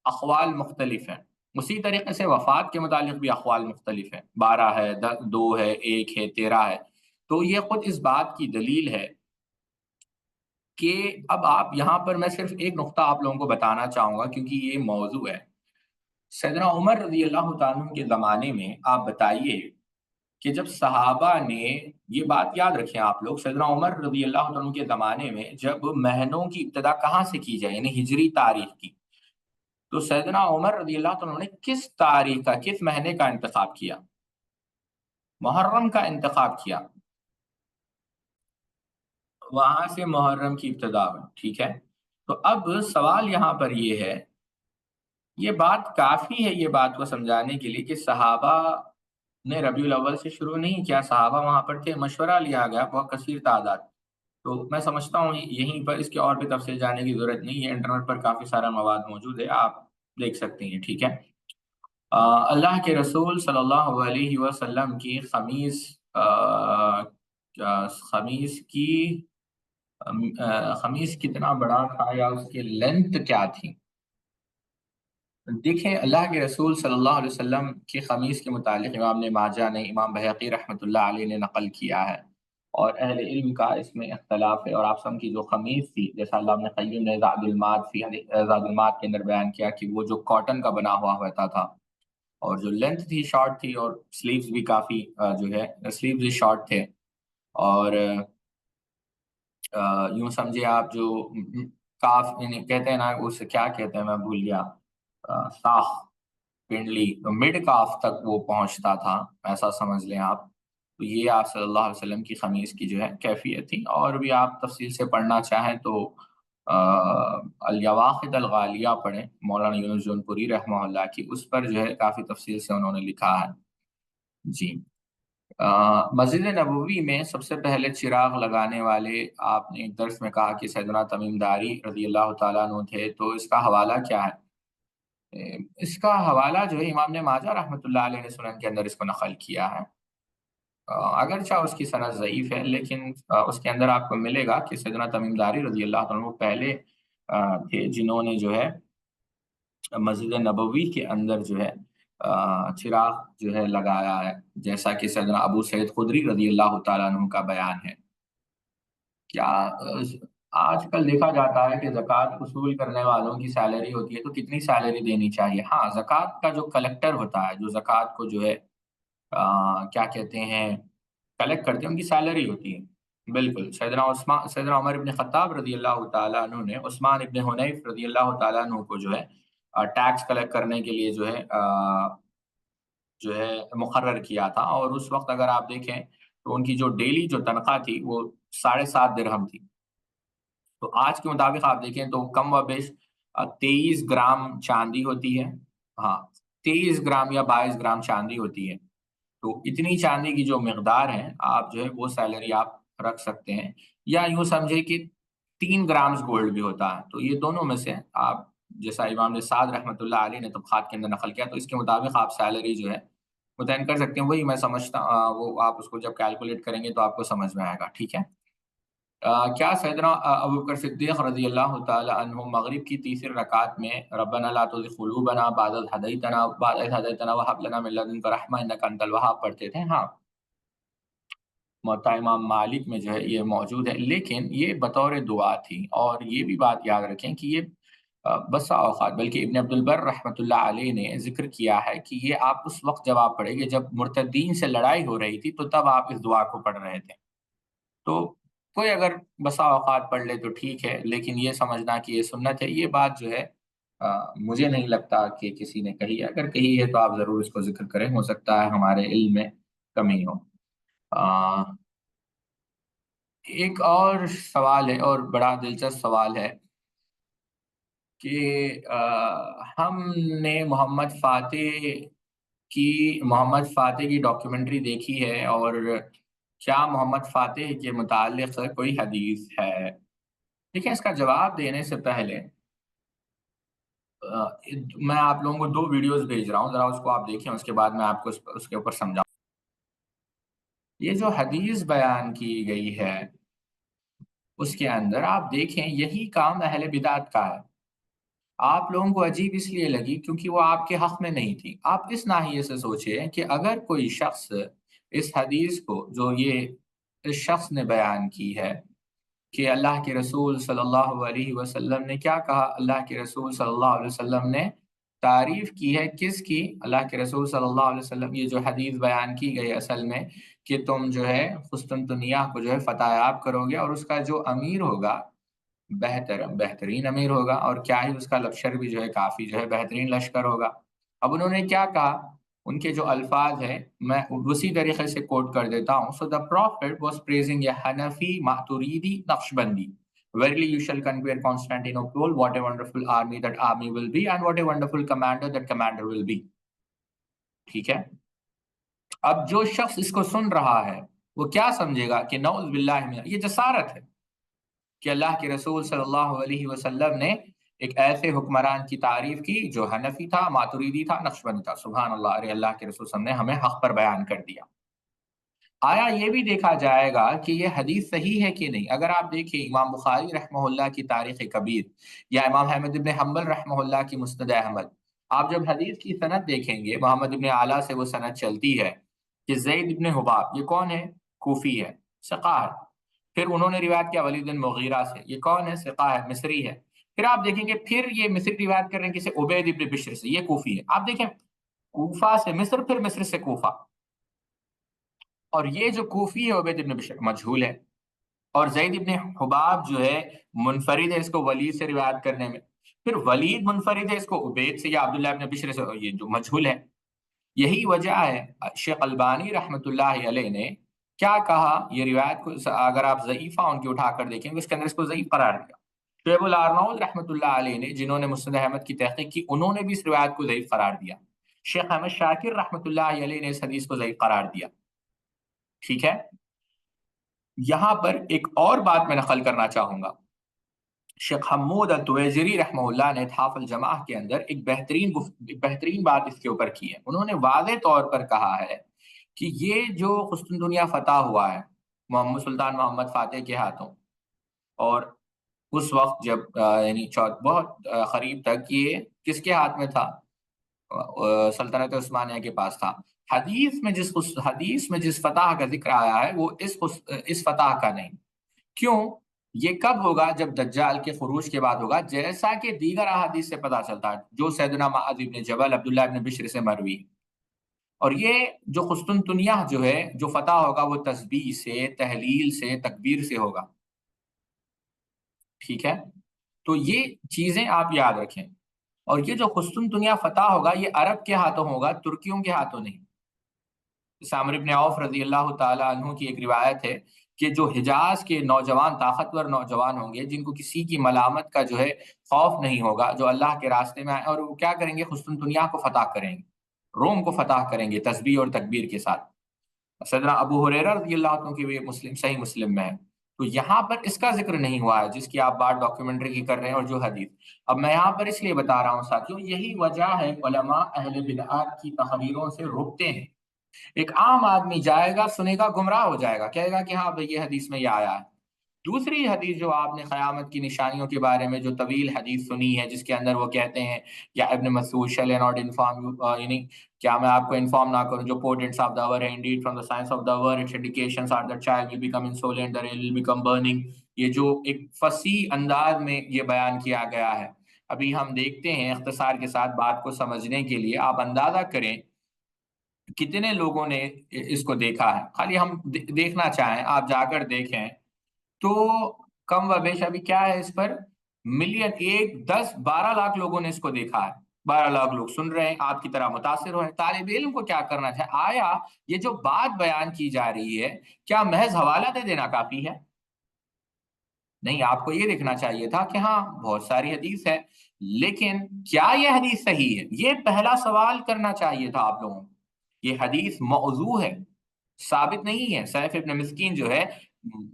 اقوال مختلف ہیں۔ اسی طریقے سے وفات کے متعلق بھی اقوال مختلف ہیں، 12 ہے، 2 ہے، 1 ہے، 13 ہے۔ تو یہ خود اس بات کی دلیل ہے کہ اب آپ یہاں پر میں صرف ایک نقطہ آپ لوگوں کو بتانا چاہوں گا، کیونکہ یہ موضوع ہے۔ سیدنا عمر رضی اللہ تعالیٰ عنہ کے زمانے میں آپ بتائیے کہ جب صحابہ نے، یہ بات یاد رکھیں آپ لوگ، سیدنا عمر رضی اللہ عنہ کے زمانے میں جب مہینوں کی ابتدا کہاں سے کی جائے، یعنی ہجری تاریخ کی، تو سیدنا عمر رضی اللہ عنہ نے کس تاریخ کا، کس مہینے کا انتخاب کیا؟ محرم کا انتخاب کیا۔ وہاں سے محرم کی ابتدا ہوئی، ٹھیک ہے۔ تو اب سوال یہاں پر یہ ہے، یہ بات کافی ہے یہ بات کو سمجھانے کے لیے کہ صحابہ نے ربیع الاول سے شروع نہیں کیا، صحابہ وہاں پر تھے، مشورہ لیا گیا، بہت کثیر تعداد۔ تو میں سمجھتا ہوں یہیں پر اس کے اور بھی تفصیل جانے کی ضرورت نہیں ہے، انٹرنیٹ پر کافی سارا مواد موجود ہے، آپ دیکھ سکتے ہیں، ٹھیک ہے۔ اللہ کے رسول صلی اللہ علیہ وسلم کی خمیس، خمیس کی خمیس کتنا بڑا تھا، یا اس کی لینتھ کیا تھی؟ دیکھیں، اللہ کے رسول صلی اللہ علیہ وسلم کی خمیس کے متعلق امام نے ماجہ نے، امام بہقی رحمۃ اللہ علیہ نے نقل کیا ہے، اور اہل علم کا اس میں اختلاف ہے۔ اور آپ سم کی جو خمیس تھی، جیسا اللہ ابن قیم نے زاد المعاد فی زاد المعاد کے اندر بیان کیا کہ وہ جو کاٹن کا بنا ہوا ہوتا تھا، اور جو لینتھ تھی شارٹ تھی، اور سلیوز بھی کافی جو ہے سلیوز بھی شارٹ تھے، اور یوں سمجھے آپ جو کاف، یعنی کہتے ہیں نا اسے کیا کہتے ہیں، میں بھول گیا، ساخ، پنڈلی، تو مڈ کاف تک وہ پہنچتا تھا، ایسا سمجھ لیں آپ۔ تو یہ آپ صلی اللہ علیہ وسلم کی خمیس کی جو ہے کیفیت تھی، اور بھی آپ تفصیل سے پڑھنا چاہیں تو الیواقد الغالیہ پڑھیں، مولانا یونس جونپوری رحمہ اللہ کی، اس پر جو ہے کافی تفصیل سے انہوں نے لکھا ہے۔ جی، مسجد نبوی میں سب سے پہلے چراغ لگانے والے آپ نے ایک درس میں کہا کہ سیدنا تمیم داری رضی اللہ تعالیٰ عنہ تھے، تو اس کا حوالہ کیا ہے؟ اس کا حوالہ جو ہے امام نے ماجہ رحمۃ اللہ علیہ نے سنن کے اندر اس کو نقل کیا ہے، اگرچہ اس کی سند ضعیف ہے، لیکن اس کے اندر آپ کو ملے گا کہ سیدنا تمیم داری رضی اللہ عنہ پہلے تھے جنہوں نے جو ہے مسجد نبوی کے اندر جو ہے چراغ جو ہے لگایا ہے، جیسا کہ سیدنا ابو سعید خدری رضی اللہ تعالیٰ عنہ کا بیان ہے۔ کیا آج کل دیکھا جاتا ہے کہ زکوٰۃ وصول کرنے والوں کی سیلری ہوتی ہے، تو کتنی سیلری دینی چاہیے؟ ہاں، زکوٰۃ کا جو کلیکٹر ہوتا ہے، جو زکوٰۃ کو جو ہے کیا کہتے ہیں کلیکٹ کرتے ہیں، ان کی سیلری ہوتی ہے۔ بالکل، سیدنا عمر ابن خطاب رضی اللہ تعالیٰ عنہ نے عثمان ابن حنیف رضی اللہ تعالیٰ عنہ کو جو ہے ٹیکس کلیکٹ کرنے کے لیے جو ہے مقرر کیا تھا، اور اس وقت اگر آپ دیکھیں تو ان کی جو ڈیلی جو تنخواہ تھی وہ 7.5 درہم تھی۔ تو آج کے مطابق آپ دیکھیں تو کم و بیش 23 گرام چاندی ہوتی ہے، ہاں، 23 گرام یا 22 گرام چاندی ہوتی ہے۔ تو اتنی چاندی کی جو مقدار ہے، آپ جو ہے وہ سیلری آپ رکھ سکتے ہیں، یا یوں سمجھے کہ 3 گرامز گولڈ بھی ہوتا ہے۔ تو یہ دونوں میں سے آپ، جیسا امام نے سعد رحمۃ اللہ علیہ نے طبقات کے اندر نقل کیا، تو اس کے مطابق آپ سیلری جو ہے متعین کر سکتے ہیں۔ وہی میں سمجھتا وہ آپ اس کو جب کیلکولیٹ کریں گے تو آپ کو سمجھ میں آئے گا، ٹھیک ہے۔ کیا سیدنا ابوبکر صدیق رضی اللہ تعالی عنہ مغرب کی تیسری رکعت میں ربنا لا تزغ قلوبنا بعد إذ هديتنا وهب لنا من لدنك رحمة إنك أنت الوهاب پڑھتے تھے؟ ہاں، موطا امام مالک میں جو ہے یہ موجود ہے، لیکن یہ بطور دعا تھی، اور یہ بھی بات یاد رکھیں کہ یہ بسا اوقات، بلکہ ابن عبد البر رحمۃ اللہ علیہ نے ذکر کیا ہے کہ یہ آپ اس وقت جب آپ پڑھیں گے جب مرتدین سے لڑائی ہو رہی تھی، تو تب آپ اس دعا کو پڑھ رہے تھے۔ تو کوئی اگر بسا اوقات پڑھ لے تو ٹھیک ہے، لیکن یہ سمجھنا کہ یہ سنت ہے، یہ بات جو ہے مجھے نہیں لگتا کہ کسی نے کہی ہے، اگر کہی ہے تو آپ ضرور اس کو ذکر کریں، ہو سکتا ہے ہمارے علم میں کمی ہو۔ ایک اور سوال ہے، اور بڑا دلچسپ سوال ہے کہ ہم نے محمد فاتح کی ڈاکیومنٹری دیکھی ہے، اور کیا محمد فاتح کے متعلق کوئی حدیث ہے؟ دیکھیں، اس کا جواب دینے سے پہلے آ، میں آپ لوگوں کو 2 ویڈیوز بھیج رہا ہوں، ذرا اس کو آپ دیکھیں، اس کے بعد میں آپ کو اس کے اوپر سمجھاؤں۔ یہ جو حدیث بیان کی گئی ہے، اس کے اندر آپ دیکھیں یہی کام اہل بدعت کا ہے۔ آپ لوگوں کو عجیب اس لیے لگی کیونکہ وہ آپ کے حق میں نہیں تھی۔ آپ اس ناحیے سے سوچیں کہ اگر کوئی شخص اس حدیث کو جو یہ اس شخص نے بیان کی ہے کہ اللہ کے رسول صلی اللہ علیہ وسلم نے کیا کہا، اللہ کے رسول صلی اللہ علیہ وسلم نے تعریف کی ہے کس کی؟ اللہ کے رسول صلی اللہ علیہ وسلم، یہ جو حدیث بیان کی گئی اصل میں کہ تم جو ہے قسطنطنیہ کو جو ہے فتح یاب کرو گے، اور اس کا جو امیر ہوگا بہترین امیر ہوگا، اور کیا ہی اس کا لشکر بھی جو ہے کافی جو ہے بہترین لشکر ہوگا۔ اب انہوں نے کیا کہا، ان کے جو الفاظ ہیں میں اسی طریقے سے کوٹ کر دیتا ہوں۔ So the prophet was praising a Hanafi Maturidi Naqshbandi. Verily you shall conquer Constantinople, what a wonderful army that army will be, and what a wonderful commander that commander will be. ٹھیک ہے؟ اب جو شخص اس کو سن رہا ہے وہ کیا سمجھے گا کہ نعوذ باللہ من، یہ جسارت ہے کہ اللہ کے رسول صلی اللہ علیہ وسلم نے ایک ایسے حکمران کی تعریف کی جو حنفی تھا، ماتریدی تھا، نقشبندی تھا۔ سبحان اللہ! ارے اللہ کے رسول صلی اللہ علیہ وسلم نے ہمیں حق پر بیان کر دیا۔ آیا یہ بھی دیکھا جائے گا کہ یہ حدیث صحیح ہے کہ نہیں؟ اگر آپ دیکھیں امام بخاری رحمہ اللہ کی تاریخ کبیر یا امام احمد ابن حنبل رحمہ اللہ کی مسند احمد، آپ جب حدیث کی سند دیکھیں گے، محمد ابن اعلیٰ سے وہ سند چلتی ہے کہ زید ابن حباب، یہ کون ہے؟ کوفی ہے، ثقہ ہے۔ پھر انہوں نے روایت کیا ولید بن مغیرہ سے، یہ کون ہے؟ ثقہ ہے، مصری ہے۔ پھر آپ دیکھیں گے پھر یہ مصری روایت کر رہے ہیں کسی عبید ابن بشر سے، یہ کوفی ہے۔ آپ دیکھیں کوفہ سے مصر، پھر مصر سے کوفہ، اور یہ جو کوفی ہے عبید ابن بشر مجہول ہے، اور زید ابن حباب جو ہے منفرد ہے اس کو ولید سے روایت کرنے میں، پھر ولید منفرد ہے اس کو عبید سے یا عبداللہ ابن بشر سے، یہ جو مجہول ہے۔ یہی وجہ ہے شیخ البانی رحمۃ اللہ علیہ نے کیا کہا، یہ روایت کو اگر آپ ضعیفہ ان کی اٹھا کر دیکھیں گے اس کے اندر اس کو ضعیف قرار دیا۔ شعیب الارناؤد رحمۃ اللہ علیہ نے، جنہوں نے مسند احمد کی تحقیق کی، انہوں نے بھی اس روایت کو ضعیف قرار دیا۔ شیخ احمد شاکر رحمۃ اللہ علیہ نے اس حدیث کو ضعیف قرار دیا۔ ٹھیک ہے؟ یہاں پر ایک اور بات میں نقل کرنا چاہوں گا۔ شیخ حمود التویجری رحمہ اللہ نے اتحاف الجماع کے اندر ایک بہترین بات اس کے اوپر کی ہے۔ انہوں نے واضح طور پر کہا ہے کہ یہ جو قسطنطنیہ فتح ہوا ہے محمد سلطان محمد فاتح کے ہاتھوں، اور اس وقت جب یعنی بہت قریب تک یہ کس کے ہاتھ میں تھا؟ سلطنت عثمانیہ کے پاس تھا۔ حدیث میں جس فتح کا ذکر آیا ہے وہ اس فتح کا نہیں۔ کیوں؟ یہ کب ہوگا؟ جب دجال کے خروج کے بعد ہوگا، جیسا کہ دیگر احادیث سے پتہ چلتا ہے جو سیدنا معاذ بن جبل، عبداللہ بن بشر سے مروی۔ اور یہ جو قسطنطنیہ جو ہے جو فتح ہوگا وہ تسبیح سے، تحلیل سے، تکبیر سے ہوگا۔ ٹھیک ہے؟ تو یہ چیزیں آپ یاد رکھیں۔ اور یہ جو قسطنطنیہ فتح ہوگا یہ عرب کے ہاتھوں ہوگا، ترکیوں کے ہاتھوں نہیں۔ عامر بن عوف رضی اللہ تعالی عنہ کی ایک روایت ہے کہ جو حجاز کے نوجوان، طاقتور نوجوان ہوں گے جن کو کسی کی ملامت کا جو ہے خوف نہیں ہوگا، جو اللہ کے راستے میں آئے، اور وہ کیا کریں گے؟ قسطنطنیہ کو فتح کریں گے، روم کو فتح کریں گے تسبیح اور تکبیر کے ساتھ۔ سیدنا ابو ہریرہ رضی اللہ عنہ کی بھی صحیح مسلم میں ہے۔ تو یہاں پر اس کا ذکر نہیں ہوا ہے جس کی آپ بات ڈاکیومنٹری کی کر رہے ہیں، اور جو حدیث اب میں یہاں پر اس لیے بتا رہا ہوں ساتھیوں، یہی وجہ ہے علماء اہل بدعات کی تحریروں سے روکتے ہیں۔ ایک عام آدمی جائے گا، سنے گا، گمراہ ہو جائے گا، کہے گا کہ ہاں بھئی یہ حدیث میں یہ آیا ہے۔ دوسری حدیث جو آپ نے قیامت کی نشانیوں کے بارے میں جو طویل حدیث سنی ہے، جس کے اندر وہ کہتے ہیں یا ابن مسعود shall I not inform you، یعنی کیا میں آپ کو انفارم نہ کروں، جو portents of the hour ہے indeed from the signs of the hour its indications are that child will become insolent, the rail will become burning۔ یہ جو ایک فصیح انداز میں یہ بیان کیا گیا ہے، ابھی ہم دیکھتے ہیں اختصار کے ساتھ بات کو سمجھنے کے لیے آپ اندازہ کریں کتنے لوگوں نے اس کو دیکھا ہے۔ خالی ہم دیکھنا چاہیں، آپ جا کر دیکھیں تو کم و بیش ابھی کیا ہے اس پر ملین، 1 10 12 لاکھ لوگوں نے اس کو دیکھا ہے۔ 12 لاکھ لوگ سن رہے ہیں، آپ کی طرح متاثر ہوئے ہیں۔ طالب علم کو کیا کرنا چاہیے؟ آیا یہ جو بات بیان کی جا رہی ہے کیا محض حوالہ دے دینا کافی ہے؟ نہیں، آپ کو یہ دیکھنا چاہیے تھا کہ ہاں بہت ساری حدیث ہے، لیکن کیا یہ حدیث صحیح ہے، یہ پہلا سوال کرنا چاہیے تھا آپ لوگوں کو۔ یہ حدیث موضوع ہے، ثابت نہیں ہے۔ سیف ابن مسکین جو ہے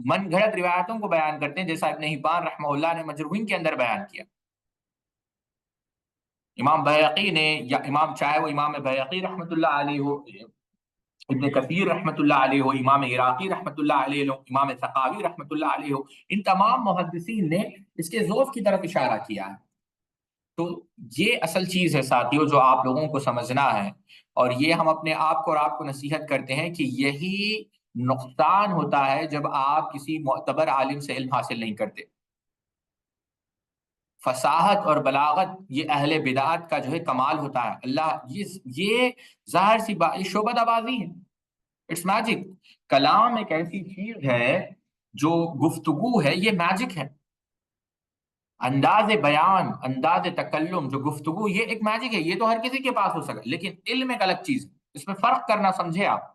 من گھڑت روایتوں کو بیان کرتے ہیں، جیسا ابن حبان رحمہ اللہ نے مجروحین کے اندر بیان کیا۔ امام بیہقی نے، یا امام، چاہے وہ امام بیہقی رحمۃ اللہ علیہ ہو، ابن کثیر رحمۃ اللہ علیہ ہو، امام عراقی رحمۃ اللہ علیہ ہو، امام سخاوی رحمۃ اللہ علیہ ہو، ان تمام محدثین نے اس کے ذوق کی طرف اشارہ کیا ہے۔ تو یہ اصل چیز ہے ساتھیوں جو آپ لوگوں کو سمجھنا ہے، اور یہ ہم اپنے آپ کو اور آپ کو نصیحت کرتے ہیں کہ یہی نقصان ہوتا ہے جب آپ کسی معتبر عالم سے علم حاصل نہیں کرتے۔ فصاحت اور بلاغت یہ اہل بدعت کا جو ہے کمال ہوتا ہے۔ اللہ، یہ ظاہر سی بات، یہ شعبہ آبازی ہے، اٹس میجک۔ کلام ایک ایسی چیز ہے جو گفتگو ہے، یہ میجک ہے۔ انداز بیان، انداز تکلم، جو گفتگو، یہ ایک میجک ہے، یہ تو ہر کسی کے پاس ہو سکتا ہے، لیکن علم ایک الگ چیز ہے، اس میں فرق کرنا سمجھے آپ۔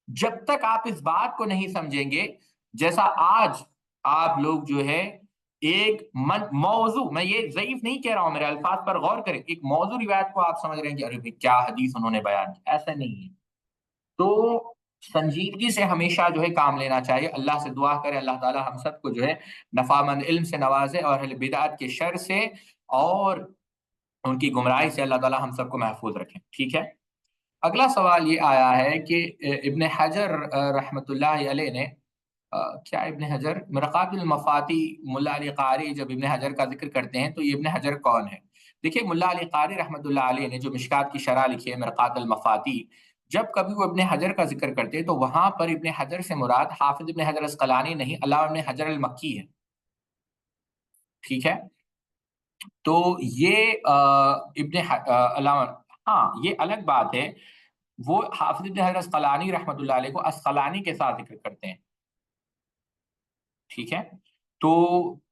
جب تک آپ اس بات کو نہیں سمجھیں گے، جیسا آج آپ لوگ جو ہے ایک موضوع، میں یہ ضعیف نہیں کہہ رہا ہوں، میرے الفاظ پر غور کریں، ایک موضوع روایت کو آپ سمجھ رہے ہیں کہ ارے بھائی کیا حدیث انہوں نے بیان کی، ایسا نہیں ہے۔ تو سنجیدگی سے ہمیشہ جو ہے کام لینا چاہیے۔ اللہ سے دعا کرے اللہ تعالی ہم سب کو جو ہے نفع مند علم سے نوازے، اور اہل بدعت کے شر سے اور ان کی گمراہی سے اللہ تعالی ہم سب کو محفوظ رکھیں، ٹھیک ہے۔ اگلا سوال یہ آیا ہے کہ ابن حجر رحمۃ اللہ علیہ نے، کیا ابن حجر مرقات المفاتی، ملا علی قاری جب ابن حجر کا ذکر کرتے ہیں تو یہ ابن حجر کون ہے؟ دیکھیے، ملا علی قاری رحمۃ اللہ علیہ نے جو مشکات کی شرح لکھی ہے مرقات المفاتی، جب کبھی وہ ابن حجر کا ذکر کرتے ہیں تو وہاں پر ابن حجر سے مراد حافظ ابن حجر اسقلانی نہیں، علامہ ابن حجر المکی ہے، ٹھیک ہے۔ تو یہ علامہ، ہاں یہ الگ بات ہے، وہ حافظ ابن حجر اسقلانی رحمۃ اللہ علیہ کو اسقلانی کے ساتھ ذکر کرتے ہیں، ٹھیک ہے۔ تو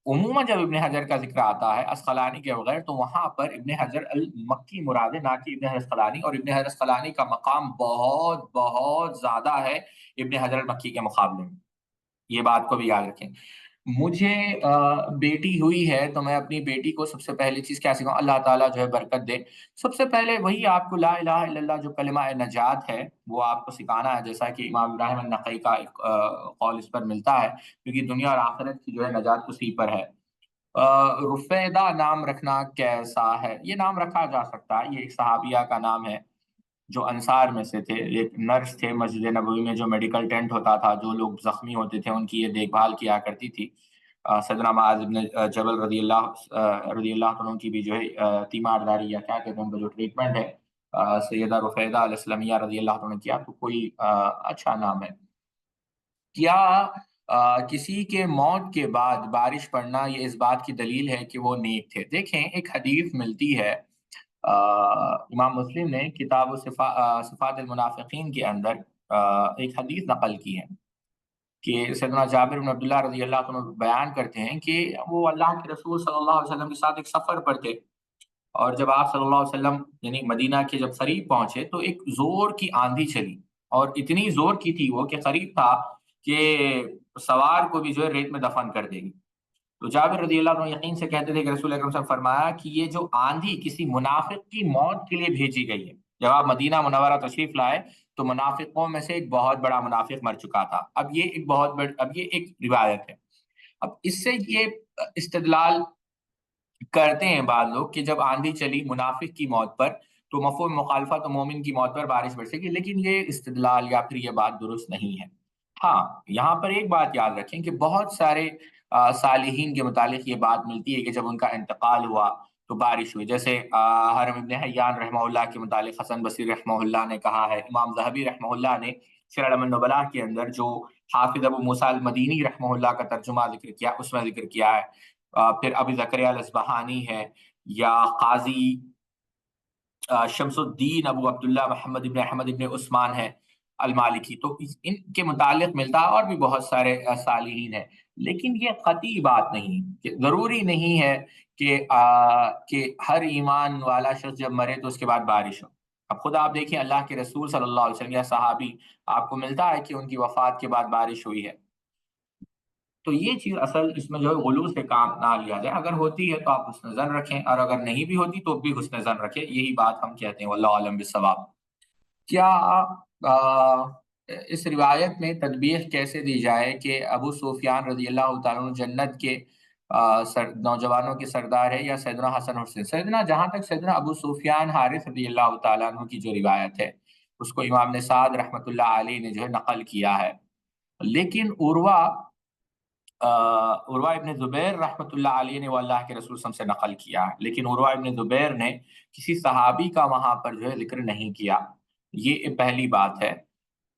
عموماً جب ابن حجر کا ذکر آتا ہے اسقلانی کے بغیر، تو وہاں پر ابن حجر المکی مراد ہے، نہ کہ ابن حجر اسقلانی، اور ابن حجر اسقلانی کا مقام بہت بہت زیادہ ہے ابن حجر المکی کے مقابلے میں، یہ بات کو بھی یاد رکھیں۔ مجھے بیٹی ہوئی ہے تو میں اپنی بیٹی کو سب سے پہلی چیز کیا سکھاؤں، اللہ تعالیٰ جو ہے برکت دے، سب سے پہلے وہی آپ کو لا الہ الا اللہ جو کلمہ نجات ہے وہ آپ کو سکھانا ہے، جیسا کہ امام ابراہیم النخعی کا ایک قول اس پر ملتا ہے، کیونکہ دنیا اور آخرت کی جو ہے نجات اسی پر ہے۔ رفیدہ نام رکھنا کیسا ہے؟ یہ نام رکھا جا سکتا ہے، یہ ایک صحابیہ کا نام ہے جو انصار میں سے تھے، ایک نرس تھے مسجد نبوی میں، جو میڈیکل ٹینٹ ہوتا تھا، جو لوگ زخمی ہوتے تھے ان کی یہ دیکھ بھال کیا کرتی تھی۔ سیدنا معاذ بن جبل رضی اللہ عنہ کی بھی جو ہے تیمار داری یا کیا کہتے ہیں ان کا جو ٹریٹمنٹ ہے، سیدہ رفیدہ علیہ السلامیہ رضی اللہ عنہ کیا، تو کوئی اچھا نام ہے۔ کیا کسی کے موت کے بعد بارش پڑنا یہ اس بات کی دلیل ہے کہ وہ نیک تھے؟ دیکھیں، ایک حدیث ملتی ہے، امام مسلم نے کتاب صفات المنافقین کے اندر ایک حدیث نقل کی ہے کہ سیدنا جابر بن عبداللہ رضی اللہ عنہ بیان کرتے ہیں کہ وہ اللہ کے رسول صلی اللہ علیہ وسلم کے ساتھ ایک سفر پر تھے، اور جب آپ صلی اللہ علیہ وسلم یعنی مدینہ کے جب قریب پہنچے تو ایک زور کی آندھی چلی، اور اتنی زور کی تھی وہ کہ قریب تھا کہ سوار کو بھی جو ہے ریت میں دفن کر دے گی۔ تو جابر رضی اللہ عنہ یقین سے کہتے تھے کہ رسول اکرم صلی اللہ علیہ وسلم نے فرمایا کہ یہ جو آندھی کسی منافق کی موت کے لیے بھیجی گئی ہے۔ جب آپ مدینہ منورہ تشریف لائے تو منافقوں میں سے ایک بہت بڑا منافق مر چکا تھا، اب یہ ایک روایت ہے۔ اب اس سے یہ استدلال کرتے ہیں بعض لوگ کہ جب آندھی چلی منافق کی موت پر تو مفہوم مخالفت و مومن کی موت پر بارش برسے گی، لیکن یہ استدلال یا پھر یہ بات درست نہیں ہے۔ ہاں، یہاں پر ایک بات یاد رکھیں کہ بہت سارے صالحین کے متعلق یہ بات ملتی ہے کہ جب ان کا انتقال ہوا تو بارش ہوئی، جیسے حرم ابن حیان رحمہ اللہ کے متعلق حسن بصری رحمہ اللہ نے کہا ہے، امام ذہبی رحمہ اللہ نے سیر اعلام النبلاء کے اندر جو حافظ ابو موسیٰ المدینی رحمہ اللہ کا ترجمہ ذکر کیا، اس میں ذکر کیا ہے۔ پھر ابی زکریا الاصبہانی ہے، یا قاضی شمس الدین ابو عبداللہ محمد ابن احمد ابن عثمان ہے المالکی، تو ان کے متعلق ملتا ہے، اور بھی بہت سارے صالحین ہیں، لیکن یہ قطعی بات نہیں کہ ضروری نہیں ہے کہ ہر ایمان والا شخص جب مرے تو اس کے بعد بارش ہو۔ اب خدا آپ دیکھیں، اللہ کے رسول صلی اللہ علیہ وسلم یا صحابی آپ کو ملتا ہے کہ ان کی وفات کے بعد بارش ہوئی ہے؟ تو یہ چیز اصل اس میں جو ہے غلو سے کام نہ لیا جائے، اگر ہوتی ہے تو آپ حسن ظن رکھیں، اور اگر نہیں بھی ہوتی تو بھی حسن ظن رکھیں، یہی بات ہم کہتے ہیں، واللہ عالم بالصواب۔ کیا آ، اس روایت میں تطبیق کیسے دی جائے کہ ابو سفیان رضی اللہ تعالیٰ عنہ جنت کے نوجوانوں کے سردار ہے، یا سیدنا حسن حسین؟ سیدنا جہاں تک سیدنا ابو سفیان حارث رضی اللہ تعالیٰ عنہ کی جو روایت ہے، اس کو امام نے سعد رحمۃ اللہ علیہ نے جو ہے نقل کیا ہے، لیکن عروہ ابن زبیر رحمۃ اللہ علیہ نے وہ اللہ کے رسول صلی اللہ علیہ وسلم سے نقل کیا ہے، لیکن عروہ ابن زبیر نے کسی صحابی کا وہاں پر جو ہے ذکر نہیں کیا، یہ پہلی بات ہے۔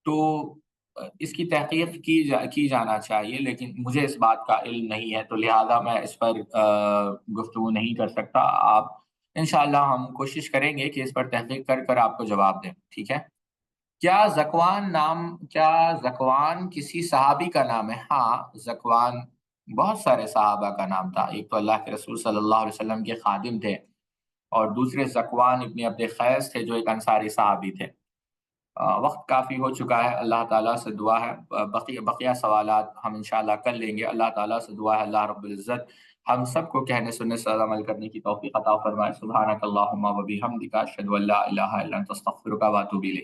تو اس کی تحقیق کی جانا چاہیے، لیکن مجھے اس بات کا علم نہیں ہے، تو لہٰذا میں اس پر گفتگو نہیں کر سکتا۔ آپ انشاءاللہ ہم کوشش کریں گے کہ اس پر تحقیق کر کر آپ کو جواب دیں، ٹھیک ہے؟ کیا زکوان کسی صحابی کا نام ہے؟ ہاں، زکوان بہت سارے صحابہ کا نام تھا، ایک تو اللہ کے رسول صلی اللہ علیہ وسلم کے خادم تھے، اور دوسرے زکوان ابن عبد قیس تھے جو ایک انصاری صحابی تھے۔ وقت کافی ہو چکا ہے، اللہ تعالیٰ سے دعا ہے، بقیہ سوالات ہم انشاءاللہ کر لیں گے۔ اللہ تعالیٰ سے دعا ہے اللہ رب العزت ہم سب کو کہنے سننے سے عمل کرنے کی توفیق عطا فرمائے۔ سبحانک اللہم و بحمدک، اشہد ان لا الہ الا انت، استغفرک و اتوب الیک۔